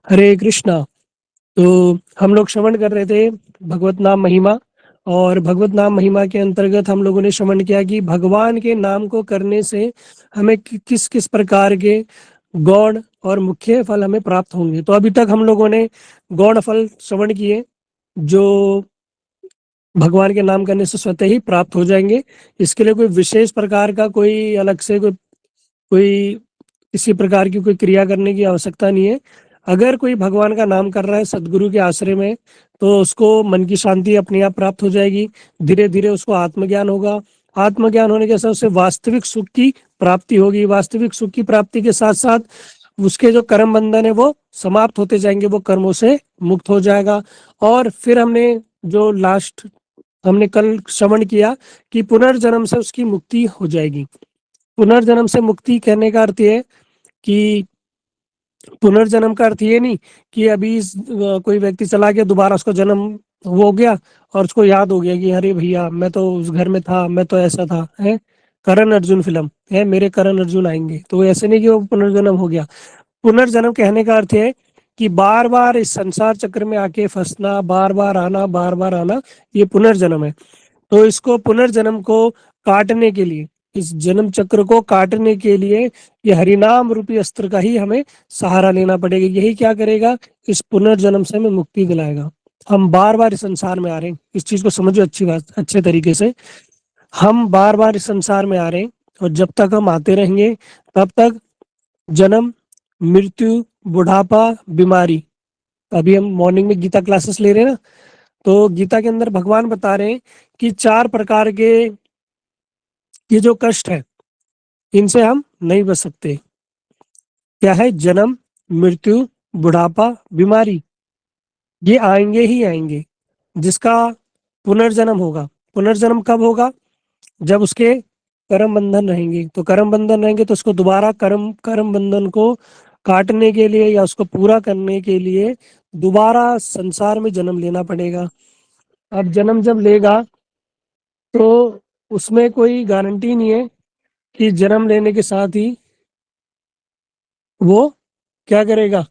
हरे कृष्णा। तो हम लोग श्रवण कर रहे थे भगवत नाम महिमा। और भगवत नाम महिमा के अंतर्गत हम लोगों ने श्रवण किया कि भगवान के नाम को करने से हमें किस किस प्रकार के गौण और मुख्य फल हमें प्राप्त होंगे। तो अभी तक हम लोगों ने गौण फल श्रवण किए जो भगवान के नाम करने से स्वतः ही प्राप्त हो जाएंगे। इसके लिए कोई विशेष प्रकार का कोई अलग से कोई कोई किसी प्रकार की कोई क्रिया करने की आवश्यकता नहीं है। अगर कोई भगवान का नाम कर रहा है सदगुरु के आश्रय में तो उसको मन की शांति अपने आप प्राप्त हो जाएगी। धीरे धीरे उसको आत्मज्ञान होगा। आत्मज्ञान होने के साथ उसे वास्तविक सुख की प्राप्ति होगी। वास्तविक सुख की प्राप्ति के साथ साथ उसके जो कर्म बंधन है वो समाप्त होते जाएंगे, वो कर्मों से मुक्त हो जाएगा। और फिर हमने कल श्रवण किया कि पुनर्जन्म से उसकी मुक्ति हो जाएगी। पुनर्जन्म से मुक्ति कहने का अर्थ ये कि पुनर्जन्म का अर्थ ये नहीं कि अभी कोई व्यक्ति चला गया, दोबारा उसको जन्म हो गया और उसको याद हो गया कि अरे भैया मैं तो उस घर में था, मैं तो ऐसा था है। करण अर्जुन फिल्म है, मेरे करण अर्जुन आएंगे, तो ऐसे नहीं कि वो पुनर्जन्म हो गया। पुनर्जन्म कहने का अर्थ है कि बार बार इस संसार चक्र में आके फंसना, बार बार आना, ये पुनर्जन्म है। तो इसको पुनर्जन्म को काटने के लिए, इस जन्म चक्र को काटने के लिए ये हरिनाम रूपी अस्त्र का ही हमें सहारा लेना पड़ेगा। यही क्या करेगा, इस पुनर्जन्म से हमें मुक्ति दिलाएगा। हम बार बार इस संसार में आ रहे हैं, इस चीज को समझो अच्छी बात, अच्छे तरीके से। हम बार बार इस संसार में आ रहे हैं और जब तक हम आते रहेंगे तब तक जन्म, मृत्यु, बुढ़ापा, बीमारी। अभी हम मॉर्निंग में गीता क्लासेस ले रहे हैं ना, तो गीता के अंदर भगवान बता रहे हैं कि 4 प्रकार के ये जो कष्ट है इनसे हम नहीं बच सकते। क्या है? जन्म, मृत्यु, बुढ़ापा, बीमारी। ये आएंगे ही आएंगे। जिसका पुनर्जन्म होगा, पुनर्जन्म कब होगा? जब उसके कर्म बंधन रहेंगे। तो कर्म बंधन रहेंगे तो उसको दोबारा कर्म कर्म बंधन को काटने के लिए या उसको पूरा करने के लिए दोबारा संसार में जन्म लेना पड़ेगा। अब जन्म जब लेगा तो उसमें कोई गारंटी नहीं है कि जन्म लेने के साथ ही वो क्या करेगा।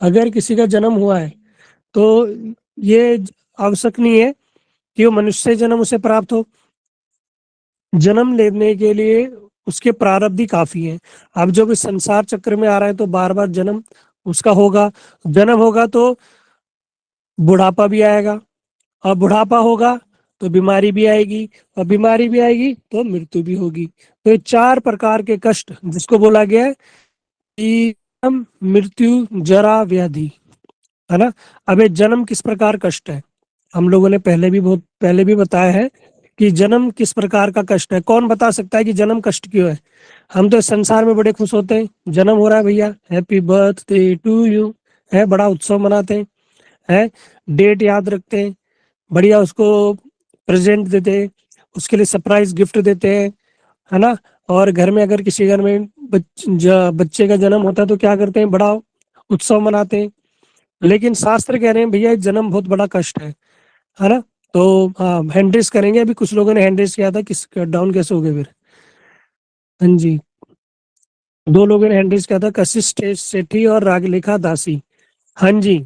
अगर किसी का जन्म हुआ है तो ये आवश्यक नहीं है कि वो मनुष्य जन्म उसे प्राप्त हो। जन्म लेने के लिए उसके प्रारब्ध ही काफी है। अब जब इस संसार चक्र में आ रहा है तो बार बार जन्म उसका होगा। जन्म होगा तो बुढ़ापा भी आएगा, और बुढ़ापा होगा तो बीमारी भी आएगी, और बीमारी भी आएगी तो मृत्यु भी होगी। तो ये 4 प्रकार के कष्ट जिसको बोला गया है कि जन्म, मृत्यु, जरा, व्याधि, है ना। अब ये जन्म किस प्रकार कष्ट है, हम लोगों ने बहुत पहले भी बताया है कि जन्म किस प्रकार का कष्ट है। कौन बता सकता है कि जन्म कष्ट क्यों है? हम तो इस संसार में बड़े खुश होते हैं, जन्म हो रहा है भैया, हैप्पी बर्थडे टू यू, है, बड़ा उत्सव मनाते हैं, है, डेट याद रखते हैं, बढ़िया उसको प्रेजेंट देते हैं, उसके लिए सरप्राइज गिफ्ट देते हैं, है ना। और घर में अगर किसी घर में बच्चे का जन्म होता है तो क्या करते हैं, बड़ा उत्सव मनाते हैं। लेकिन शास्त्र कह रहे हैं भैया जन्म बहुत बड़ा कष्ट है ना। तो हाँ, हैंड रेस करेंगे। अभी कुछ लोगों ने हैंड रेस किया था, किस डाउन कैसे हो गए फिर? हाँ जी, 2 लोगों ने हैंड रेस किया था, कशिश सेठी और रागलेखा दासी। हाँ जी,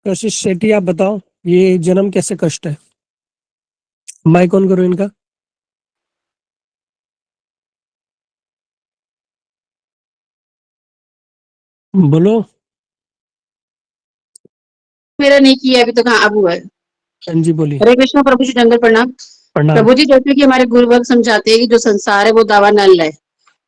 कशिश सेठी आप बताओ ये जन्म कैसे कष्ट है? माइक ऑन करो इनका। बोलो। मेरा नहीं किया अभी तक। हाँ, अब हुआ है। हाँ जी बोलिए। हरे कृष्णा प्रभु जी, जंगल प्रणाम। प्रणाम। प्रभु जी, जैसे कि हमारे गुरुवर्ग समझाते हैं कि जो संसार है वो दावा नल है,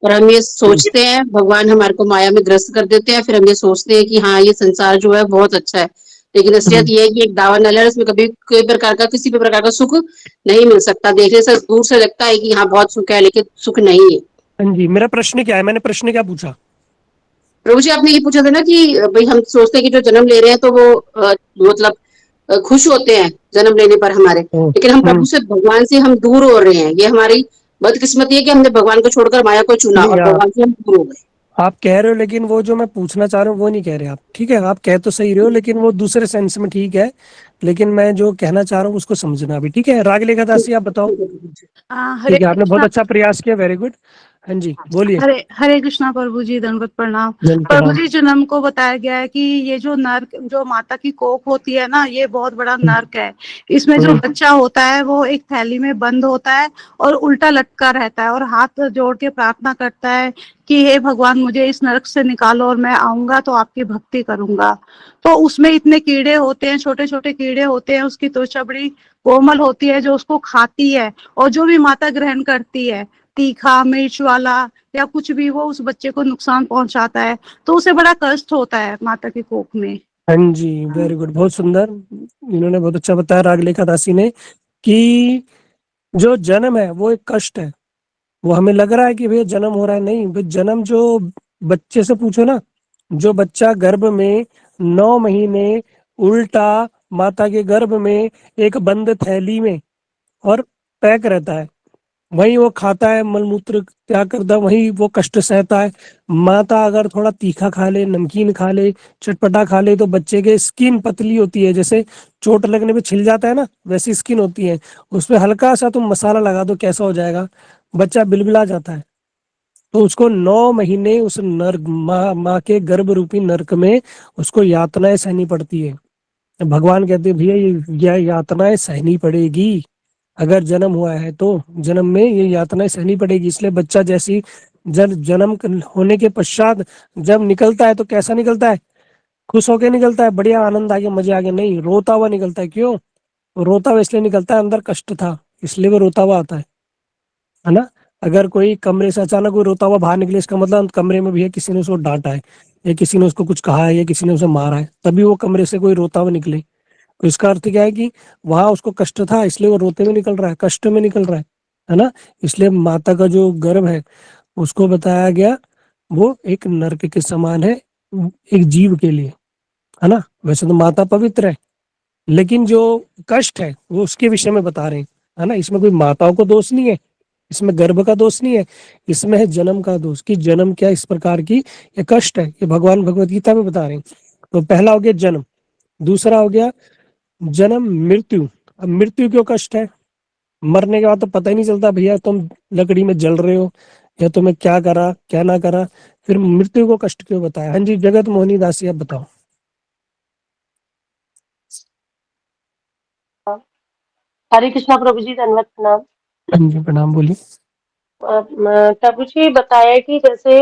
और हम ये सोचते हैं, भगवान हमारे को माया में ग्रस्त कर देते हैं, फिर हम ये सोचते हैं कि हाँ ये संसार जो है बहुत अच्छा है, लेकिन असलियत ये है कि एक दावा नल है, उसमें कभी कोई प्रकार का किसी भी प्रकार का सुख नहीं मिल सकता। देखने से दूर से लगता है कि हाँ बहुत सुख है, लेकिन सुख नहीं है। हाँ जी, मेरा प्रश्न क्या है, मैंने प्रश्न क्या पूछा? प्रभु जी, आपने ये पूछा था ना कि भाई हम सोचते हैं कि जो जन्म ले रहे हैं तो वो मतलब खुश होते हैं जन्म लेने पर हमारे, लेकिन हम प्रभु से, भगवान से हम दूर हो रहे हैं। ये हमारी बदकिस्मती है कि हमने भगवान को छोड़कर माया को चुना नहीं, और भगवान से हम दूर हो गए। आप कह रहे हो लेकिन वो जो मैं पूछना चाह रहा हूँ वो नहीं कह रहे आप। ठीक है, आप कह तो सही रहे हो लेकिन वो दूसरे सेंस में ठीक है। लेकिन मैं जो कहना चाह रहा हूँ उसको समझना भी। ठीक है, राग लेखा दासी आप बताओ। हरे ठीक है, आपने बहुत कृष्णा। अच्छा प्रयास किया, वेरी गुड। हाँ जी बोलिए। हरे हरे कृष्णा प्रभु जी, दंडवत प्रणाम। जन प्रभु प्रणाम। जी, जन्म को बताया गया है कि ये जो नर्क, जो माता की कोख होती है ना, ये बहुत बड़ा नर्क है। इसमें जो हम्म, बच्चा होता है वो एक थैली में बंद होता है और उल्टा लटका रहता है और हाथ जोड़ के प्रार्थना करता है कि हे भगवान, मुझे इस नरक से निकालो और मैं आऊंगा तो आपकी भक्ति करूंगा। तो उसमें इतने कीड़े होते हैं, छोटे छोटे कीड़े होते हैं, उसकी त्वचा बड़ी कोमल होती है जो उसको खाती है। और जो भी माता ग्रहण करती है, तीखा मिर्च वाला या कुछ भी, वो उस बच्चे को नुकसान पहुंचाता है। तो उसे बड़ा कष्ट होता है माता की कोख में। हाँ जी वेरी गुड, बहुत सुंदर। इन्होंने बहुत अच्छा बताया रागलेखा दासी ने कि जो जन्म है वो एक कष्ट है। वो हमें लग रहा है कि भैया जन्म हो रहा है, नहीं भाई, जन्म जो बच्चे से पूछो ना, जो बच्चा गर्भ में 9 महीने उल्टा माता के गर्भ में एक बंद थैली में और पैक रहता है, वहीं वो खाता है, मलमूत्र त्याग करता है, वहीं वो कष्ट सहता है। माता अगर थोड़ा तीखा खा ले, नमकीन खा ले, चटपटा खा ले, तो बच्चे के स्किन पतली होती है, जैसे चोट लगने पे छिल जाता है ना, वैसी स्किन होती है। उसमें हल्का सा तुम मसाला लगा दो, कैसा हो जाएगा, बच्चा बिलबिला जाता है। तो उसको 9 महीने उस नर्क, माँ के गर्भ रूपी नर्क में उसको यातनाएं सहनी पड़ती है। भगवान कहते हैं भैया ये यातनाएं सहनी पड़ेगी, अगर जन्म हुआ है तो जन्म में ये यातनाएं सहनी पड़ेगी। इसलिए बच्चा जैसी जब होने के पश्चात जब निकलता है तो कैसा निकलता है, खुश होके निकलता है, बढ़िया आनंद आ गया, मजे आ गए, नहीं, रोता हुआ निकलता है। क्यों रोता हुआ? इसलिए निकलता है, अंदर कष्ट था, इसलिए वो रोता हुआ आता है ना। अगर कोई कमरे से अचानक कोई रोता हुआ बाहर निकले, इसका मतलब कमरे में भी है, किसी ने उसको डांटा है या किसी ने उसको कुछ कहा है या किसी ने उसे मारा है, तभी वो कमरे से कोई रोता हुआ निकले। तो इसका अर्थ क्या है कि वहां उसको कष्ट था, इसलिए वो रोते में निकल रहा है, कष्ट में निकल रहा है ना। इसलिए माता का जो गर्भ है उसको बताया गया वो एक नरक के समान है, एक जीव के लिए, है ना। वैसे तो माता पवित्र है, लेकिन जो कष्ट है वो उसके विषय में बता रहे हैं, है ना। इसमें कोई माताओं को दोष नहीं है, इसमें गर्भ का दोष नहीं है, इसमें है जन्म का दोष, कि जन्म क्या इस प्रकार की ये कष्ट है, ये भगवान भगवत गीता में बता रहे हैं। तो पहला हो गया जन्म, दूसरा हो गया जन्म मृत्यु। अब मृत्यु क्यों कष्ट है? मरने के बाद तो पता ही नहीं चलता भैया तुम लकड़ी में जल रहे हो या तुम्हें क्या करा क्या ना करा, फिर मृत्यु को कष्ट क्यों बताया? हाँ जी, जगत मोहिनी दासी, अब बताओ। हरे कृष्णा प्रभु जी, धन्यवाद प्रणाम। हाँ जी प्रणाम, बोलिए। प्रभु जी बताया कि जैसे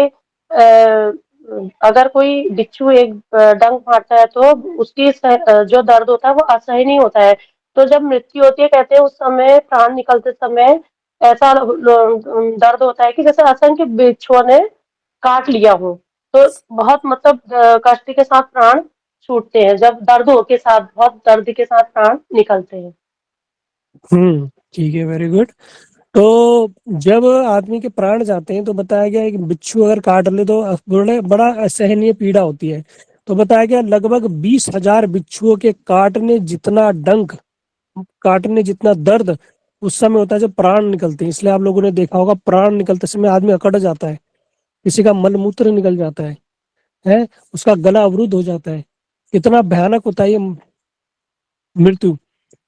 अगर कोई बिच्छू एक डंक मारता है तो उसकी जो दर्द होता है वो असहनीय नहीं होता है। तो जब मृत्यु होती है, कहते हैं उस समय प्राण निकलते समय ऐसा दर्द होता है कि जैसे असंख्य बिच्छुओं ने काट लिया हो। तो बहुत मतलब कष्ट के साथ प्राण छूटते हैं, जब दर्द हो के साथ, बहुत दर्द के साथ प्राण निकलते हैं। ठीक है, वेरी गुड। तो जब आदमी के प्राण जाते हैं तो बताया गया है कि बिच्छू अगर काट ले तो बड़े बड़ा असहनीय पीड़ा होती है। तो बताया गया लगभग 20,000 बिच्छुओं के काटने जितना दर्द उस समय होता है जब प्राण निकलते हैं। इसलिए आप लोगों ने देखा होगा, प्राण निकलते समय आदमी अकड़ जाता है, किसी का मलमूत्र निकल जाता है, उसका गला अवरुद्ध हो जाता है। कितना भयानक होता है ये मृत्यु।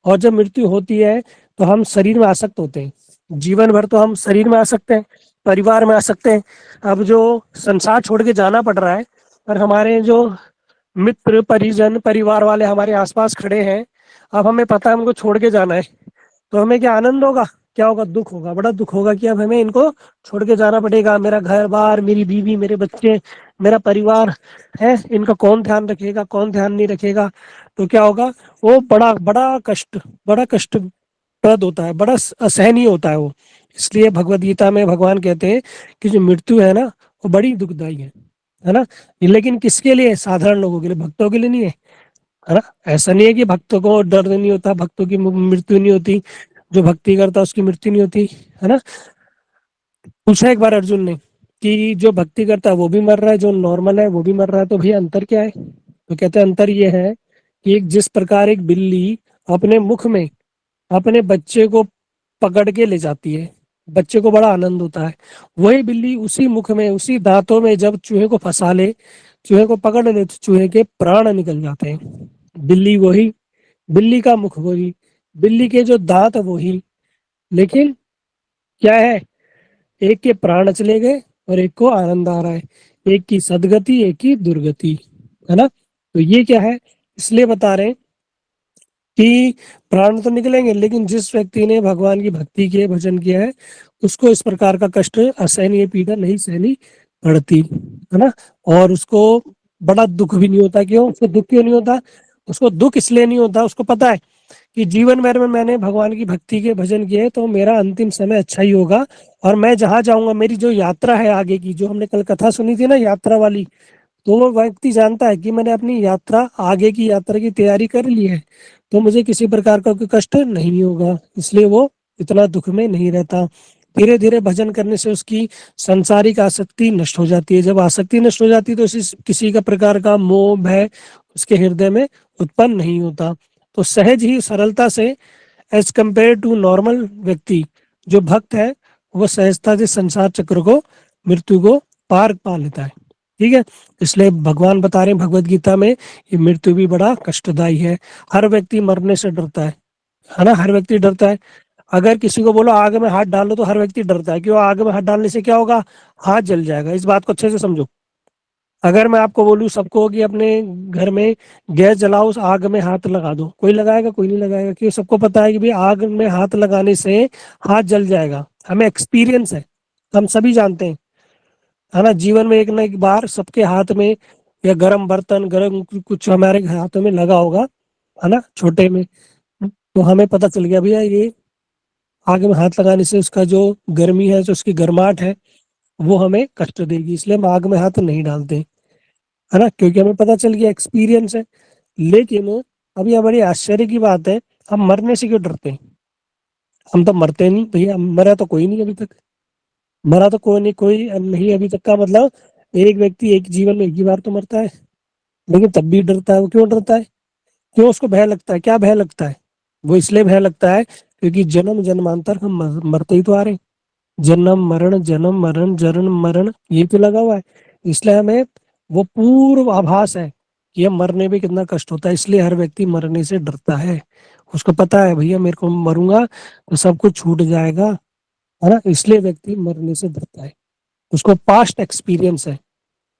और जब मृत्यु होती है तो हम शरीर में आसक्त होते हैं, जीवन भर तो हम शरीर में आ सकते हैं, परिवार में आ सकते हैं। अब जो संसार छोड़ के जाना पड़ रहा है, पर हमारे जो मित्र परिजन परिवार वाले हमारे आसपास खड़े हैं, अब हमें पता है हमको छोड़ के जाना है, तो हमें क्या आनंद होगा, क्या होगा? दुख होगा, बड़ा दुख होगा कि अब हमें इनको छोड़ के जाना पड़ेगा। मेरा घर बार, मेरी बीवी, मेरे बच्चे, मेरा परिवार है, इनका कौन ध्यान रखेगा, कौन ध्यान नहीं रखेगा? तो क्या होगा? वो बड़ा बड़ा कष्टप्रद होता है, बड़ा असहनीय होता है वो। इसलिए भगवत गीता में भगवान कहते हैं कि जो मृत्यु है ना वो बड़ी दुखदाई है ना। लेकिन किसके लिए? साधारण लोगों के लिए, भक्तों के लिए नहीं है ना। ऐसा नहीं है कि भक्तों को दर्द नहीं होता, भक्तों की मृत्यु नहीं होती, जो भक्ति करता है उसकी मृत्यु नहीं होती, है ना। पूछा एक बार अर्जुन ने कि जो भक्ति करता है वो भी मर रहा है, जो नॉर्मल है वो भी मर रहा है, तो भैया अंतर क्या है? तो कहते हैं अंतर ये है कि जिस प्रकार एक बिल्ली अपने मुख में अपने बच्चे को पकड़ के ले जाती है, बच्चे को बड़ा आनंद होता है, वही बिल्ली उसी मुख में, उसी दांतों में जब चूहे को फंसा ले, चूहे को पकड़ ले, तो चूहे के प्राण निकल जाते हैं। बिल्ली वही, बिल्ली का मुख वही, बिल्ली के जो दांत वही, लेकिन क्या है? एक के प्राण चले गए और एक को आनंद आ रहा है, एक की सदगति एक की दुर्गति, है ना। तो ये क्या है, इसलिए बता रहे हैं कि प्राण तो निकलेंगे, लेकिन जिस व्यक्ति ने भगवान की भक्ति की है, भजन किया है, उसको इस प्रकार का कष्ट, असहनीय पीड़ा नहीं सहनी पड़ती, है ना। और उसको बड़ा दुख भी नहीं होता। क्यों उसको दुख क्यों नहीं होता? उसको दुख इसलिए नहीं होता, उसको पता है कि जीवन भर में मैंने भगवान की भक्ति के भजन किए, तो मेरा अंतिम समय अच्छा ही होगा। और मैं जहां जाऊंगा, मेरी जो यात्रा है आगे की, जो हमने कल कथा सुनी थी ना यात्रा वाली, तो वो व्यक्ति जानता है कि मैंने अपनी यात्रा, आगे की यात्रा की तैयारी कर ली है, तो मुझे किसी प्रकार का कोई कष्ट नहीं होगा, इसलिए वो इतना दुख में नहीं रहता। धीरे धीरे भजन करने से उसकी सांसारिक आसक्ति नष्ट हो जाती है। जब आसक्ति नष्ट हो जाती है तो किसी का प्रकार का मोह भय उसके हृदय में उत्पन्न नहीं होता। तो सहज ही सरलता से, एज कंपेयर टू नॉर्मल व्यक्ति, जो भक्त है वो सहजता से संसार चक्र को, मृत्यु को पार पा लेता है। ठीक है, इसलिए भगवान बता रहे हैं भगवत गीता में, ये मृत्यु भी बड़ा कष्टदायी है। हर व्यक्ति मरने से डरता है ना, हर व्यक्ति डरता है। अगर किसी को बोलो आग में हाथ डालो तो हर व्यक्ति डरता है। क्यों? आग में हाथ डालने से क्या होगा? हाथ जल जाएगा। इस बात को अच्छे से समझो। अगर मैं आपको बोलूं सबको कि अपने घर में गैस जलाओ, उस आग में हाथ लगा दो, कोई लगाएगा? कोई नहीं लगाएगा। क्यों? सबको पता है कि भाई आग में हाथ लगाने से हाथ जल जाएगा। हमें एक्सपीरियंस है, हम सभी जानते हैं, है ना। जीवन में एक ना एक बार सबके हाथ में, या गर्म बर्तन, गर्म कुछ हमारे हाथों में लगा होगा, है ना, छोटे में। तो हमें पता चल गया भैया ये आग में हाथ लगाने से उसका जो गर्मी है, जो उसकी गर्माहट है, वो हमें कष्ट देगी, इसलिए हम आग में हाथ नहीं डालते, है ना, क्योंकि हमें पता चल गया, एक्सपीरियंस है। लेकिन अब ये बड़ी आश्चर्य की बात है, हम मरने से क्यों डरते हैं? हम तो मरते नहीं भैया, मरा तो कोई नहीं अभी तक, मरा तो कोई नहीं, कोई नहीं अभी तक का मतलब, एक व्यक्ति एक जीवन में एक ही बार तो मरता है, लेकिन तब भी डरता है। वो क्यों डरता है? क्यों उसको भय लगता है? क्या भय लगता है? वो इसलिए भय लगता है क्योंकि जन्म जन्मांतर हम मरते ही तो आ रहे हैं। जन्म मरण जन्म मरण, ये तो लगा हुआ है। इसलिए हमें वो पूर्व आभास है कि हम मरने में कितना कष्ट होता है, इसलिए हर व्यक्ति मरने से डरता है। उसको पता है भैया मेरे को मरूंगा तो सब कुछ छूट जाएगा, है ना, इसलिए व्यक्ति मरने से डरता है। उसको पास्ट एक्सपीरियंस है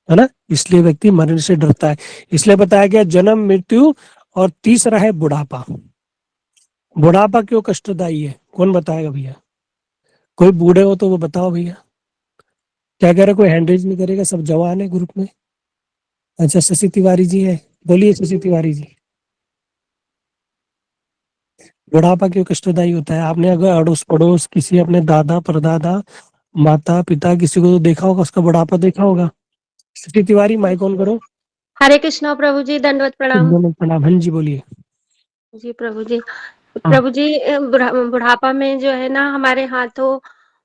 ना, इसलिए व्यक्ति मरने से डरता है। इसलिए बताया गया जन्म मृत्यु, और तीसरा है बुढ़ापा। बुढ़ापा क्यों कष्टदायी है? कौन बताएगा भैया? कोई बूढ़े हो तो वो बताओ भैया। क्या कह रहे? कोई हैंड रेज नहीं करेगा, सब जवान है ग्रुप में। अच्छा, शशि तिवारी जी है, बोलिए शशि तिवारी जी। बुढ़ापा क्यों कष्टदायी होता है? आपने अगर अड़ोस पड़ोस किसी अपने दादा परदादा माता पिता किसी को तो देखा होगा, उसका बुढ़ापा देखा होगा। शशि तिवारी माइक ऑन करो। हरे कृष्णा प्रभु जी, दंडवत प्रणाम। दोनों प्रणाम। हाँ जी बोलिए। जी प्रभु जी। हाँ। प्रभु जी, बुढ़ापा में जो है ना, हमारे हाथों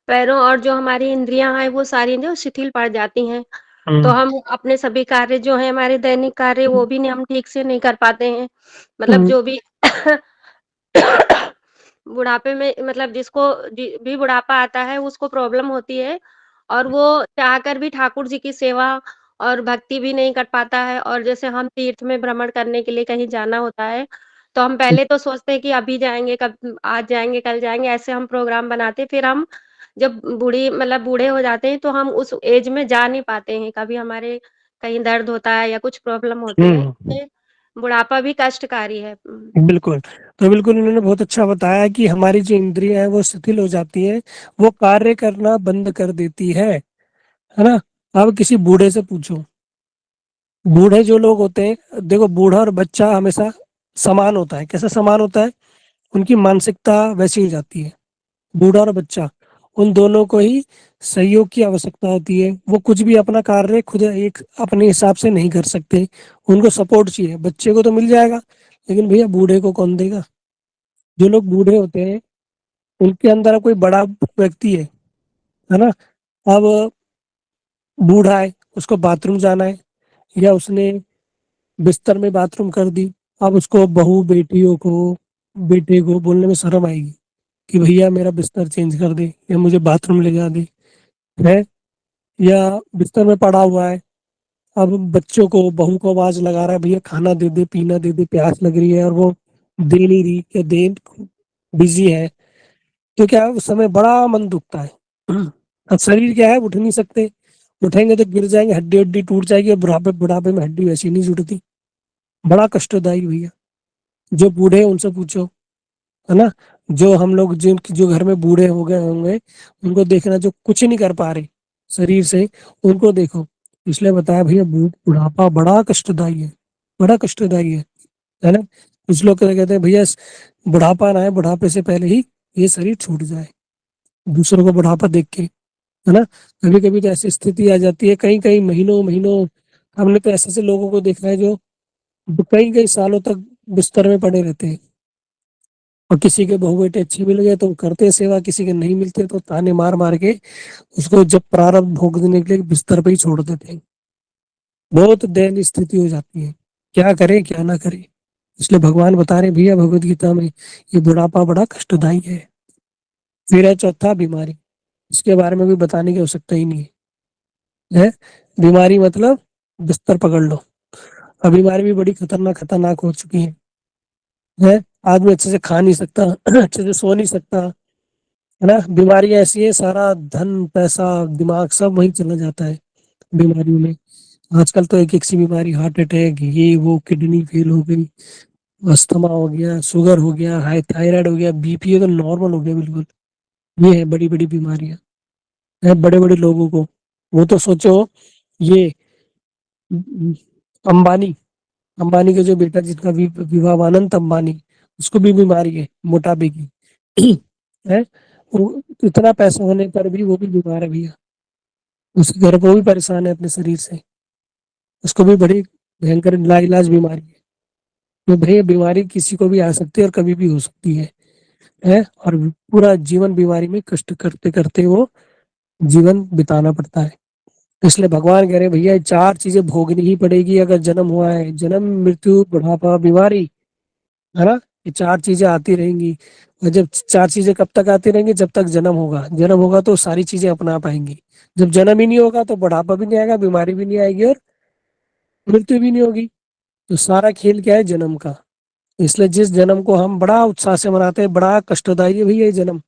पैरों और जो हमारी इंद्रियां हैं वो सारी जो शिथिल पड़ जाती हैं। तो हम अपने सभी कार्य जो है, हमारे दैनिक कार्य, वो भी हम ठीक से नहीं कर पाते हैं। मतलब जो भी बुढ़ापे में, मतलब जिसको भी बुढ़ापा आता है उसको प्रॉब्लम होती है, और वो चाहकर भी ठाकुर जी की सेवा और भक्ति भी नहीं कर पाता है। और जैसे हम तीर्थ में भ्रमण करने के लिए कहीं जाना होता है, तो हम पहले तो सोचते हैं कि अभी जाएँगे, कब आज जाएँगे, कल जाएँगे, ऐसे हम प्रोग्राम बनाते हैं। फिर हम जब बूढ़े हो जाते हैं, तो हम उस एज में जा नहीं पाते हैं। कभी हमारे कहीं दर्द होता है या कुछ प्रॉब्लम होती है, इसलिए बुढ़ापा भी कष्टकारी है। बिल्कुल। तो बिल्कुल उन्होंने बहुत अच्छा बताया कि हमारी जो इंद्रियां हैं वो शिथिल हो जाती हैं, वो कार्य करना बंद कर देती है ना। अब किसी बूढ़े से पूछो, बूढ़े जो लोग होते हैं, देखो बूढ़ा और बच्चा हमेशा समान होता है। कैसा समान होता है? उनकी मानसिकता वैसी हो जाती है। बूढ़ा और बच्चा, उन दोनों को ही सहयोग की आवश्यकता होती है। वो कुछ भी अपना कार्य खुद एक अपने हिसाब से नहीं कर सकते, उनको सपोर्ट चाहिए। बच्चे को तो मिल जाएगा, लेकिन भैया बूढ़े को कौन देगा? जो लोग बूढ़े होते हैं उनके अंदर कोई बड़ा व्यक्ति है ना। अब बूढ़ा है, उसको बाथरूम जाना है, या उसने बिस्तर में बाथरूम कर दी, अब उसको बहू बेटियों को, बेटे को बोलने में शर्म आएगी कि भैया मेरा बिस्तर चेंज कर दे, या मुझे बाथरूम ले जा दे, है। या बिस्तर में पड़ा हुआ है, अब बच्चों को, बहू को आवाज लगा रहा है भैया खाना दे दे, पीना दे दे, प्यास लग रही है, और वो दे नहीं रही, या दे बिजी है, तो क्या उस समय बड़ा मन दुखता है। अब शरीर क्या है, उठ नहीं सकते, उठेंगे तो गिर जाएंगे, हड्डी हड्डी टूट जाएगी, और बुढ़ापे बुढ़ापे में हड्डी वैसी नहीं जुड़ती। बड़ा कष्टदायी भैया। जो बूढ़े हैं उनसे पूछो, है ना, जो हम लोग जो घर में बूढ़े हो गए होंगे, उनको देखना, जो कुछ नहीं कर पा रहे शरीर से, उनको देखो। इसलिए बताया भैया, बुढ़ापा बड़ा कष्टदायी है, बड़ा कष्टदायी है ना। कुछ लोग कहते हैं भैया बुढ़ापा ना आए, बुढ़ापे से पहले ही ये शरीर छूट जाए, दूसरों को बुढ़ापा देख के, है ना। कभी कभी तो ऐसी स्थिति आ जाती है, कई कई महीनों महीनों, हमने तो ऐसे ऐसे लोगों को देखा है जो कई कई सालों तक बिस्तर में पड़े रहते हैं, और किसी के बहू बेटे अच्छे मिल गए तो वो करते हैं सेवा, किसी के नहीं मिलते तो ताने मार मार के उसको जब प्रारब्ध भोगने के लिए बिस्तर पे ही छोड़ देते हैं। बहुत दयनीय स्थिति हो जाती है, क्या करें क्या ना करें। इसलिए भगवान बता रहे भैया भगवत गीता में, ये बुढ़ापा बड़ा कष्टदायी है। फिर है चौथा, बीमारी। इसके बारे में भी बताने की आवश्यकता ही नहीं है। बीमारी मतलब बिस्तर पकड़ लो। अब बीमारी भी बड़ी खतरनाक खतरनाक हो चुकी है। आदमी अच्छे से खा नहीं सकता, अच्छे से सो नहीं सकता, है ना। बीमारी ऐसी है, सारा धन पैसा दिमाग सब वहीं चला जाता है बीमारियों में। आजकल तो एक एक सी बीमारी, हार्ट अटैक, ये वो, किडनी फेल हो गई, अस्थमा हो गया, शुगर हो गया, हाई थायराइड हो गया, बीपी तो नॉर्मल हो गया बिल्कुल। ये है बड़ी बड़ी बीमारियां है बड़े बड़े लोगों को। वो तो सोचो, ये अंबानी अंबानी के जो बेटा जिसका विवाह, अनंत अंबानी, उसको भी बीमारी है मोटापे की है। वो इतना पैसा होने पर भी वो भी बीमार है भैया। उसके घर को भी परेशान है अपने शरीर से, उसको भी बड़ी भयंकर लाइलाज बीमारी है। तो भैया बीमारी किसी को भी आ सकती है और कभी भी हो सकती है। और पूरा जीवन बीमारी में कष्ट करते करते वो जीवन बिताना पड़ता है। इसलिए भगवान कह रहे भैया, चार चीजें भोगनी ही पड़ेगी अगर जन्म हुआ है। जन्म, मृत्यु, बुढ़ापा, बीमारी, है ना। ये चार चीजें आती रहेंगी। और जब चार चीजें कब तक आती रहेंगी, जब तक जन्म होगा। जन्म होगा तो सारी चीजें अपना पाएंगी। जब जन्म ही नहीं होगा तो बुढ़ापा भी नहीं आएगा, बीमारी भी नहीं आएगी, और मृत्यु भी नहीं होगी। तो सारा खेल क्या है, जन्म का। इसलिए जिस जन्म को हम बड़ा उत्साह से मनाते हैं, बड़ा कष्टदायी है भैया ये जन्म,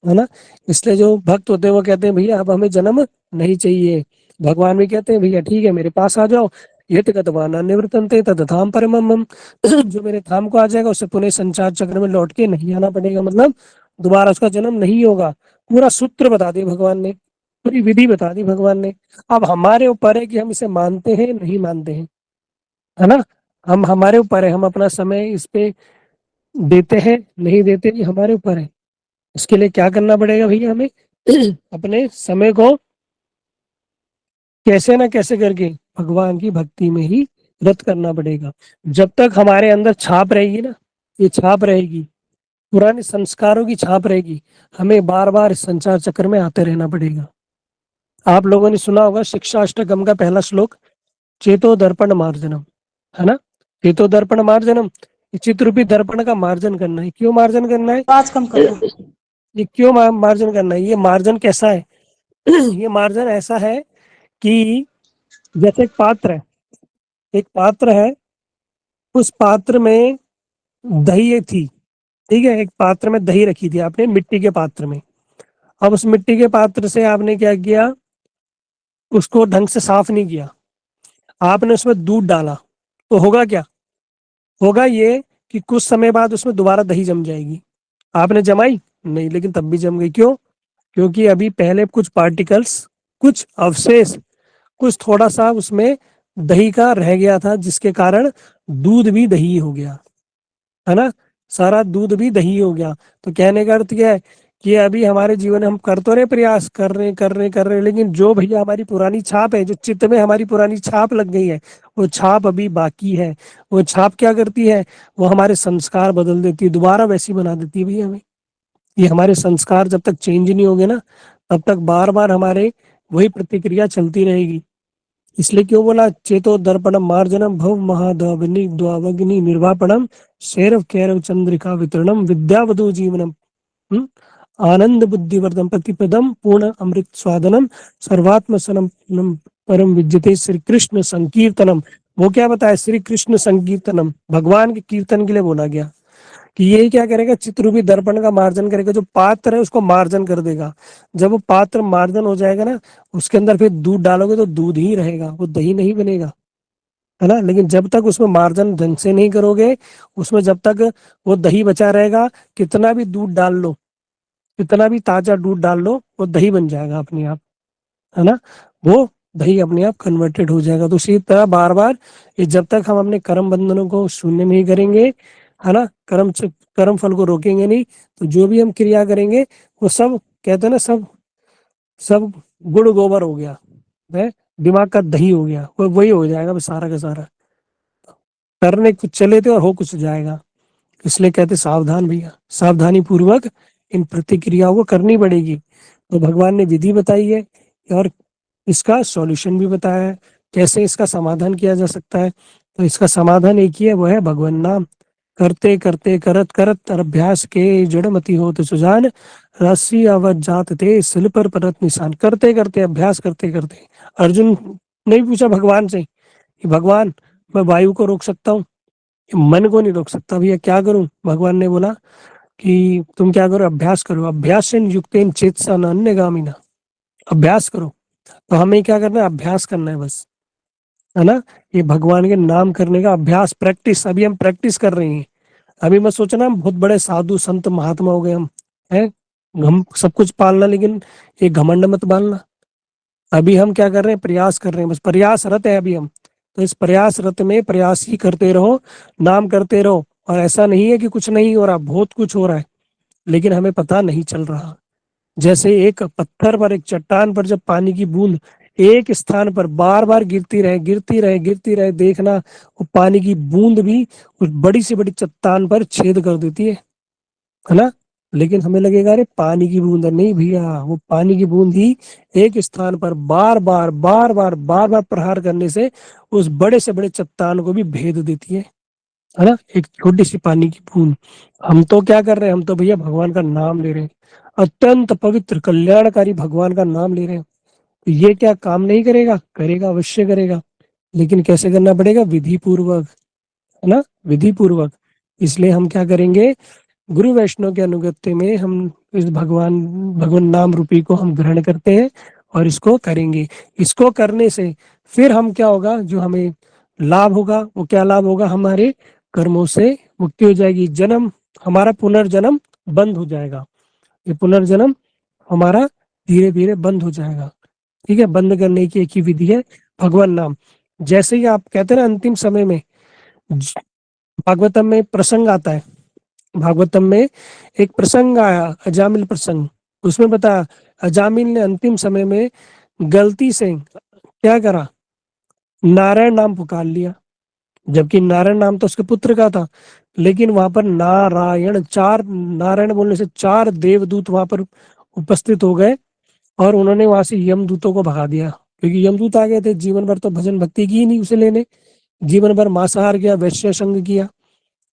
है ना। इसलिए जो भक्त होते हैं वो कहते हैं भैया अब हमें जन्म नहीं चाहिए। भगवान भी कहते हैं भैया ठीक है, मेरे पास आ जाओ, ये तत्वाना निवर्तन्ते तदधाम परमम। जो मेरे धाम को आ जाएगा उसे पुनः संसार चक्र में लौट के नहीं आना पड़ेगा, मतलब दोबारा उसका जन्म नहीं होगा। पूरा सूत्र बता दिया भगवान ने, पूरी विधि बता दी भगवान ने। अब हमारे ऊपर है कि हम इसे मानते हैं नहीं मानते हैं, है ना। हम, हमारे ऊपर है, हम अपना समय इस पे देते हैं नहीं देते, ये हमारे ऊपर है। इसके लिए क्या करना पड़ेगा भैया, हमें अपने समय को कैसे ना कैसे करके भगवान की भक्ति में ही रत करना पड़ेगा। जब तक हमारे अंदर छाप रहेगी ना, ये छाप रहेगी, पुराने संस्कारों की छाप रहेगी, हमें बार बार इस संसार चक्र में आते रहना पड़ेगा। आप लोगों ने सुना होगा शिक्षाष्टकम का पहला श्लोक, चेतो दर्पण मार्जनम, है ना। चेतो दर्पण मार्जनम, चित्त रूपी दर्पण का मार्जन करना है। क्यों मार्जन करना है, आवाज कम करो। ये क्यों मार्जन करना है। ये मार्जन कैसा है, ये मार्जन ऐसा है कि जैसे एक पात्र है, एक पात्र है, उस पात्र में दही थी, ठीक है। एक पात्र में दही रखी थी आपने, मिट्टी के पात्र में। अब उस मिट्टी के पात्र से आपने क्या किया, उसको ढंग से साफ नहीं किया, आपने उसमें दूध डाला, तो होगा क्या, होगा ये कि कुछ समय बाद उसमें दोबारा दही जम जाएगी। आपने जमाई नहीं, लेकिन तब भी जम गई। क्यों, क्योंकि अभी पहले कुछ पार्टिकल्स, कुछ अवशेष, कुछ थोड़ा सा उसमें दही का रह गया था, जिसके कारण दूध भी दही हो गया, है ना। सारा दूध भी दही हो गया। तो कहने का अर्थ क्या है कि अभी हमारे जीवन में हम कर तो रहे, प्रयास कर रहे, लेकिन जो भैया हमारी पुरानी छाप है, जो चित्त में हमारी पुरानी छाप लग गई है, वो छाप अभी बाकी है। वो छाप क्या करती है, वो हमारे संस्कार बदल देती है, दोबारा वैसी बना देती है भैया हमें। ये हमारे संस्कार जब तक चेंज नहीं होंगे ना, तब तक बार बार हमारे वही प्रतिक्रिया चलती रहेगी। इसलिए क्यों बोला, चेतो दर्पणम मार्जनम भव महाद्वाग्नि द्वावग्नि निर्वापणम शैरव कैरव चंद्रिका वितरणम विद्यावधु जीवनम आनंद बुद्धिवर्धन प्रतिपदम पूर्ण अमृत स्वादनम सर्वात्म सनम परम विद्यते श्री कृष्ण संकीर्तनम। वो क्या बताया, श्री कृष्ण संकीर्तनम, भगवान के कीर्तन के लिए बोला गया कि ये क्या करेगा, चित्ररूपी दर्पण का मार्जन करेगा, जो पात्र है उसको मार्जन कर देगा। जब वो पात्र मार्जन हो जाएगा ना, उसके अंदर फिर दूध डालोगे तो दूध ही रहेगा, वो दही नहीं बनेगा, है ना। लेकिन जब तक उसमें मार्जन ढंग से नहीं करोगे, उसमें जब तक वो दही बचा रहेगा, कितना भी दूध डाल लो, कितना भी ताजा दूध डाल लो, वो दही बन जाएगा अपने आप, है ना। वो दही अपने आप कन्वर्टेड हो जाएगा। तो इसी तरह बार बार ये जब तक हम अपने कर्म बंधनों को शून्य नहीं करेंगे, है ना, कर्म फल को रोकेंगे नहीं, तो जो भी हम क्रिया करेंगे वो सब, कहते हैं ना, सब सब गुड़ गोबर हो गया है, दिमाग का दही हो गया, वो वही हो जाएगा बस सारा का सारा। करने कुछ चले थे और हो कुछ जाएगा। इसलिए कहते सावधान भैया, सावधानी पूर्वक इन प्रतिक्रियाओं को करनी पड़ेगी। तो भगवान ने विधि बताई है और इसका सॉल्यूशन भी बताया है, कैसे इसका समाधान किया जा सकता है। तो इसका समाधान एक ही है, वो है भगवान नाम। करते करते करत करत अभ्यास के जड़मति हो तो सुजान, रस्सी अवध जात थे सिल पर परत निशान। करते करते अभ्यास करते करते, अर्जुन ने भी पूछा भगवान से कि भगवान, मैं वायु को रोक सकता हूँ, मन को नहीं रोक सकता, भैया क्या करूं। भगवान ने बोला कि तुम क्या करो, अभ्यास करो, अभ्यास युक्तेन चेतसा न अन्यगामिना। अभ्यास करो। तो हमें क्या करना है, अभ्यास करना है बस, है ना। ये भगवान के नाम करने का अभ्यास, प्रैक्टिस, अभी हम प्रैक्टिस कर रहे हैं। अभी मत सोचना हम बहुत बड़े साधु संत महात्मा हो गए हम सब कुछ पालना, लेकिन ये घमंड मत पालना। अभी हम क्या कर रहे हैं, प्रयास कर रहे हैं, बस प्रयासरत है अभी हम। तो इस प्रयासरत में प्रयास ही करते रहो, नाम करते रहो। और ऐसा नहीं है कि कुछ नहीं हो रहा, बहुत कुछ हो रहा है, लेकिन हमें पता नहीं चल रहा। जैसे एक पत्थर पर, एक चट्टान पर जब पानी की बूंद एक स्थान पर बार बार गिरती रहे, गिरती रहे, गिरती रहे, देखना वो पानी की बूंद भी उस बड़ी से बड़ी चट्टान पर छेद कर देती है ना। लेकिन हमें लगेगा अरे पानी की बूंद है, नहीं भैया, वो पानी की बूंद ही एक स्थान पर बार बार बार बार बार बार प्रहार करने से उस बड़े से बड़े चट्टान को भी भेद देती है ना। एक छोटी सी पानी की बूंद। हम तो क्या कर रहे हैं, हम तो भैया भगवान का नाम ले रहे हैं, अत्यंत पवित्र कल्याणकारी भगवान का नाम ले रहे हैं। तो ये क्या काम नहीं करेगा, करेगा, अवश्य करेगा। लेकिन कैसे करना पड़ेगा, विधि पूर्वक, है ना, विधि पूर्वक। इसलिए हम क्या करेंगे, गुरु वैष्णव के अनुगत्य में हम इस भगवान नाम रूपी को हम ग्रहण करते हैं और इसको करेंगे। इसको करने से फिर हम क्या होगा, जो हमें लाभ होगा, वो क्या लाभ होगा, हमारे कर्मों से मुक्ति हो जाएगी, जन्म, हमारा पुनर्जन्म बंद हो जाएगा। ये पुनर्जन्म हमारा धीरे धीरे बंद हो जाएगा। ठीक है, बंद करने की एक ही विधि है, भगवान नाम। जैसे ही आप कहते हैं ना, अंतिम समय में भागवतम में प्रसंग आता है, भागवतम में एक प्रसंग आया, अजामिल प्रसंग। उसमें बताया अजामिल ने अंतिम समय में गलती से क्या करा, नारायण नाम पुकार लिया, जबकि नारायण नाम तो उसके पुत्र का था। लेकिन वहां पर नारायण, चार नारायण बोलने से चार देवदूत वहां पर उपस्थित हो गए और उन्होंने वहां से यमदूतों को भगा दिया, क्योंकि यमदूत आ गए थे। जीवन भर तो भजन भक्ति की ही नहीं उसे लेने, जीवन भर मांसाहार किया, वैश्य संग किया।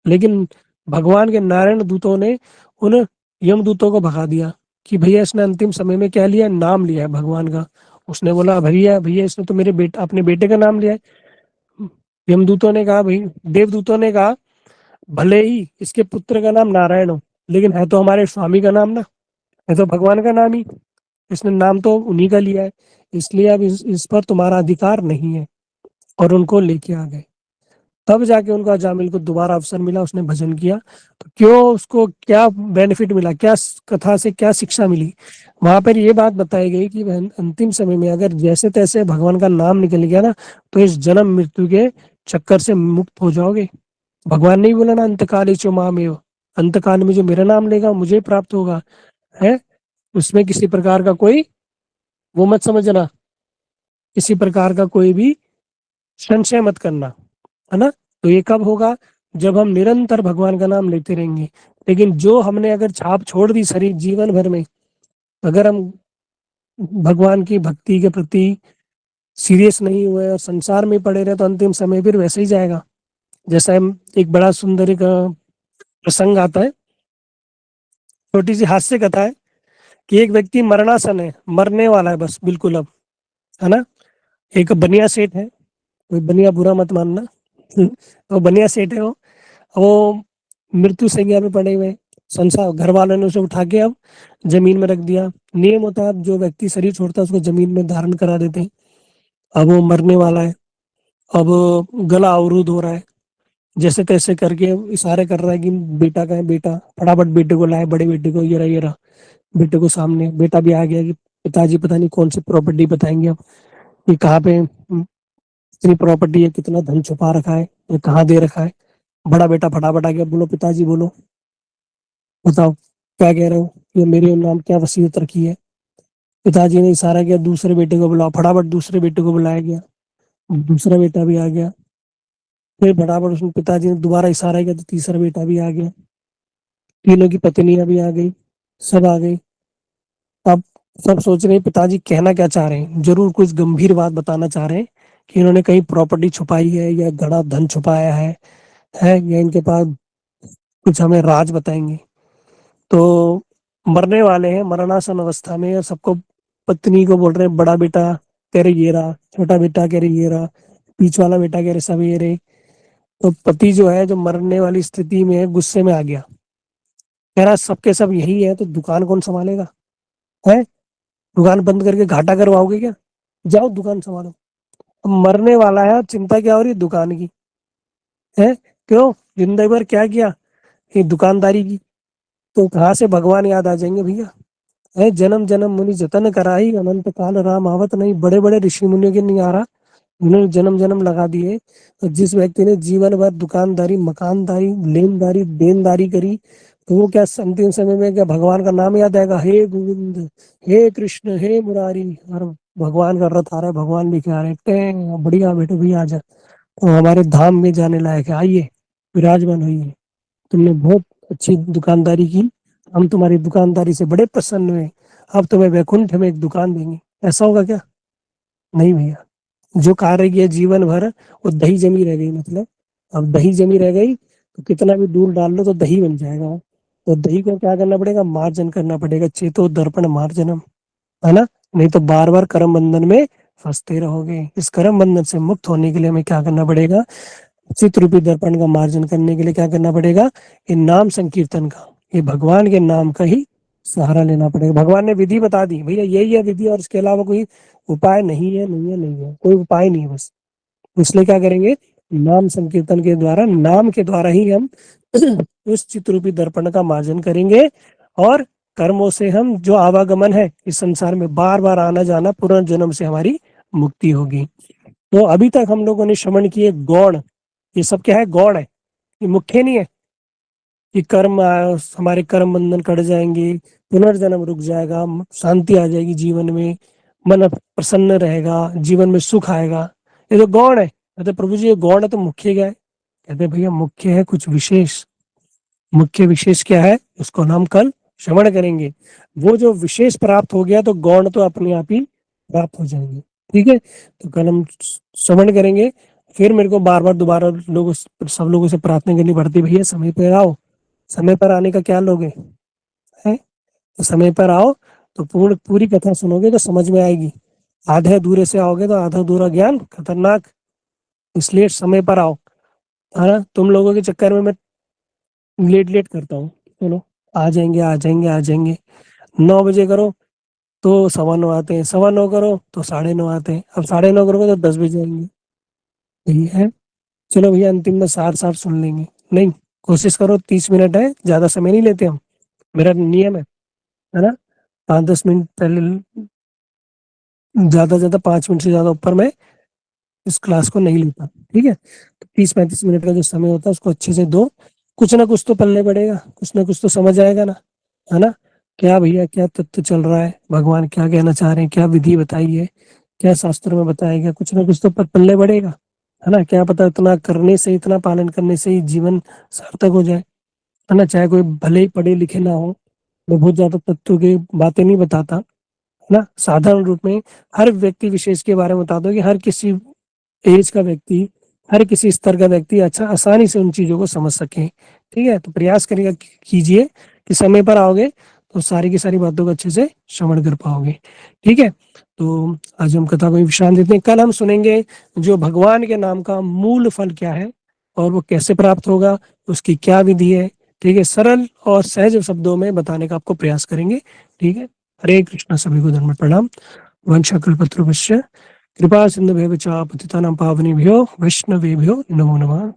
लेकिन भगवान के नारायण दूतों ने उन यमदूतों को भगा दिया कि भैया इसने अंतिम समय में क्या लिया, नाम लिया है भगवान का। उसने बोला भैया भैया इसने तो मेरे बेटा, अपने बेटे का नाम लिया है। यमदूतों ने कहा, भाई देवदूतों ने कहा, भले ही इसके पुत्र का नाम नारायण हो, लेकिन है तो हमारे स्वामी का नाम ना, है तो भगवान का नाम ही, इसने नाम तो उन्हीं का लिया है, इसलिए अब इस पर तुम्हारा अधिकार नहीं है। और उनको लेके आ गए। तब जाके उनको अजामिल को दोबारा अवसर मिला, उसने भजन किया। तो क्यों, उसको क्या बेनिफिट मिला, क्या कथा से क्या शिक्षा मिली, वहां पर ये बात बताई गई कि अंतिम समय में अगर जैसे तैसे भगवान का नाम निकल गया ना, तो इस जन्म मृत्यु के चक्कर से मुक्त हो जाओगे। भगवान ने ही बोला ना, अंतकाल चो मामेव, अंतकाल में जो मेरा नाम लेगा मुझे प्राप्त होगा, है। उसमें किसी प्रकार का कोई वो मत समझना, किसी प्रकार का कोई भी संशय मत करना, है ना। तो ये कब होगा, जब हम निरंतर भगवान का नाम लेते रहेंगे। लेकिन जो हमने अगर छाप छोड़ दी शरीर जीवन भर में, अगर हम भगवान की भक्ति के प्रति सीरियस नहीं हुए और संसार में पड़े रहे, तो अंतिम समय फिर वैसे ही जाएगा। जैसा हम एक बड़ा सुंदर एक प्रसंग आता है, छोटी सी हास्य कथा है कि एक व्यक्ति मरणासन है, मरने वाला है बस बिल्कुल अब, है ना। एक बनिया सेठ है, कोई बनिया बुरा मत मानना तो बनिया सेठ है वो मृत्यु संज्ञा पे पड़े हुए हैं। संसार घर वालों ने उसे उठा के अब जमीन में रख दिया। नियम होता है अब जो व्यक्ति शरीर छोड़ता है उसको जमीन में धारण करा देते हैं। अब वो मरने वाला है, अब गला अवरुद्ध हो रहा है, जैसे तैसे करके इशारे कर रहा है कि बेटा का है, बेटा फटाफट बेटे को लाए, बड़े बेटे को, ये रहा बेटे को सामने। बेटा भी आ गया कि पिताजी पता नहीं कौन सी प्रॉपर्टी बताएंगे अब, ये कहाँ पे इतनी प्रॉपर्टी है, कितना धन छुपा रखा है, ये कहाँ दे रखा है। बड़ा बेटा फटाफट आ गया, बोलो पिताजी बोलो, बताओ क्या कह रहे हो, ये मेरे नाम क्या वसीयत रखी है। पिताजी ने इशारा किया दूसरे बेटे को बुलाओ, फटाफट दूसरे बेटे को बुलाया गया, दूसरा बेटा भी आ गया। फिर फटाफट उसने पिताजी ने दोबारा इशारा किया तो तीसरा बेटा भी आ गया, तीनों की पत्नियां भी आ गई, सब आ गई। अब सब सोच रहे हैं पिताजी कहना क्या चाह रहे हैं, जरूर कुछ गंभीर बात बताना चाह रहे हैं कि इन्होंने कहीं प्रॉपर्टी छुपाई है या घड़ा धन छुपाया है या इनके पास कुछ हमें राज बताएंगे। तो मरने वाले हैं मरणासन अवस्था में, और सबको पत्नी को बोल रहे हैं बड़ा बेटा कह रहे ये रहा, छोटा बेटा कह रहे ये रहा, बीच वाला बेटा कह रहे सब ये रहे। तो पति जो है, जो मरने वाली स्थिति में है, गुस्से में आ गया, कह रहा सबके सब यही है तो दुकान कौन संभालेगा, है दुकान बंद करके घाटा करवाओगे क्या, जाओ दुकान संभालो। अब मरने वाला है, चिंता क्या हो रही है दुकान की, है क्यों जिंदगी भर क्या किया, ये दुकानदारी की। तो कहाँ से भगवान याद आ जाएंगे भैया, है जन्म जन्म मुनि जतन कराई, अनंत काल राम आवत नहीं। बड़े बड़े ऋषि मुनियों के नहीं आ रहा, उन्होंने जन्म जन्म लगा दिए। और जिस व्यक्ति ने जीवन भर दुकानदारी, मकानदारी, लेनदारी, देनदारी करी, तो वो क्या अंतिम समय में क्या भगवान का नाम याद आएगा, हे गोविंद, हे कृष्ण, हे मुरारी, और भगवान का रथ आ रहा है, भगवान लेके आ रहे हैं, बढ़िया बेटे भैया आ जा, तो हमारे धाम में जाने लायक है, आइए विराजमान होइए, तुमने बहुत अच्छी दुकानदारी की, हम तुम्हारी दुकानदारी से बड़े प्रसन्न हुए, अब तुम्हें वैकुंठ में एक दुकान देंगे। ऐसा होगा क्या, नहीं भैया। जो कार्य किया जीवन भर वो दही जमी रह गई, मतलब अब दही जमी रह गई तो कितना भी दूर डाल लो तो दही बन जाएगा वो। तो दही को क्या करना पड़ेगा, मार्जन करना पड़ेगा, चेतो दर्पण मार्जनम, है ना। नहीं तो बार बार कर्म बंधन में फंसते रहोगे। इस कर्म बंधन से मुक्त होने के लिए हमें क्या करना पड़ेगा, चित्त रूपी दर्पण का मार्जन करने के लिए क्या करना पड़ेगा, ये नाम संकीर्तन का, ये भगवान के नाम का ही सहारा लेना पड़ेगा। भगवान ने विधि बता दी भैया, यही है विधि, और इसके अलावा कोई उपाय नहीं है, नहीं है, नहीं है, कोई उपाय नहीं है बस। इसलिए क्या करेंगे, नाम संकीर्तन के द्वारा, नाम के द्वारा ही हम उस चित्रूपी दर्पण का मार्जन करेंगे, और कर्मों से हम जो आवागमन है इस संसार में बार बार आना जाना, पुनर्जन्म से हमारी मुक्ति होगी। तो अभी तक हम लोगों ने श्रवण किए गौण, ये सब क्या है, गौण है, ये मुख्य नहीं है कि हमारे कर्म बंधन कट जाएंगे, पुनर्जन्म रुक जाएगा, शांति आ जाएगी जीवन में, मन प्रसन्न रहेगा, जीवन में सुख आएगा, ये तो गौण है। कहते प्रभु जी ये गौण है तो मुख्य क्या है, कहते भैया मुख्य है कुछ विशेष। मुख्य विशेष क्या है, उसको हम कल श्रवण करेंगे। वो जो विशेष प्राप्त हो गया तो गौण तो अपने आप ही प्राप्त हो जाएंगे। ठीक है, तो कल हम श्रवण करेंगे। फिर मेरे को बार बार दोबारा सब लोगों से प्रार्थना करनी पड़ती, भैया समय पर आओ। समय पर आने का क्या लोगे, है तो समय पर आओ तो पूरी कथा सुनोगे तो समझ में आएगी। आधे अधूरे से आओगे तो आधा अधूरा ज्ञान खतरनाक, इसलिए समय पर आओ। है ना, तुम लोगों के चक्कर में मैं लेट लेट करता हूँ, चलो आ जाएंगे आ जाएंगे आ जाएंगे। 9 बजे करो तो 9:15 आते हैं, 9:15 करो तो 9:30 आते हैं, अब 9:30 करोगे तो 10 बजे आएंगे। यही है, चलो भैया अंतिम में सार सार सुन लेंगे। नहीं, कोशिश करो 30 मिनट है, ज्यादा समय नहीं लेते हम, मेरा नियम है ना। 5-10 मिनट पहले, ज्यादा 5 मिनट से ज्यादा ऊपर मैं इस क्लास को नहीं लेता। ठीक है, तो 30-35 मिनट का जो समय होता है उसको अच्छे से दो, कुछ ना कुछ तो पलने पड़ेगा, कुछ ना कुछ तो समझ आएगा ना, है ना। क्या भैया क्या तत्व चल रहा है, भगवान क्या कहना चाह रहे हैं, क्या विधि बताई है, क्या शास्त्र में बताया गया, कुछ ना कुछ तो पलने पड़ेगा, है ना। क्या पता इतना करने से, इतना पालन करने से ही जीवन सार्थक हो जाए, है ना। चाहे कोई भले ही पढ़े लिखे ना हो, मैं बहुत ज्यादा तत्व की बातें नहीं बताता, है ना। साधारण रूप में हर व्यक्ति विशेष के बारे में बता दो कि हर किसी एज का व्यक्ति, हर किसी स्तर का व्यक्ति अच्छा आसानी से उन चीजों को समझ सके। ठीक है, तो प्रयास करिएगा, कीजिए कि समय पर आओगे तो सारी की सारी बातों को अच्छे से श्रवण कर पाओगे। ठीक है, तो आज हम कथा को विश्राम देते हैं। कल हम सुनेंगे जो भगवान के नाम का मूल फल क्या है और वो कैसे प्राप्त होगा, उसकी क्या विधि है, ठीक है, सरल और सहज शब्दों में बताने का आपको प्रयास करेंगे। ठीक है, हरे कृष्णा, सभी को धर्म प्रणाम। वंशकल्पतरुभ्यश्च कृपा सिन्धुभ्यो च पतितानां पावनेभ्यो वैष्णवेभ्यो नमो नमः।